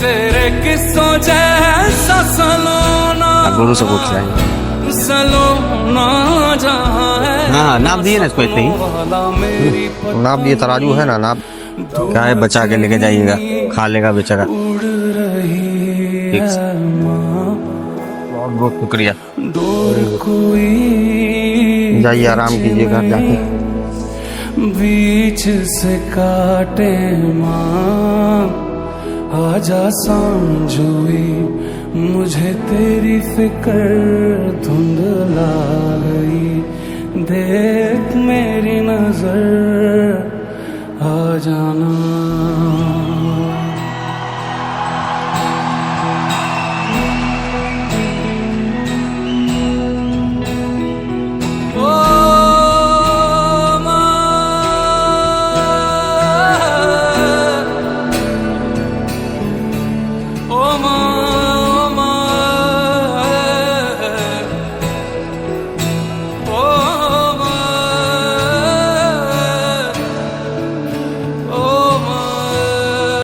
तेरे किस्सों जैसा सलोना गोरू सबको खिलाएंगे। सलोना जहाँ है। हाँ नाप दिए ना इसको इतने ही। नाप दिए, तराजू है ना, नाप क्या है, बचा के लेके जाइएगा, खा लेगा बेचारा। बहुत बहुत शुक्रिया, जाइए आराम कीजिए घर जाके। बीच से काटे माँ आजा समझोई, मुझे तेरी फिक्र धुंधला गई, देख मेरी नजर आ जाना।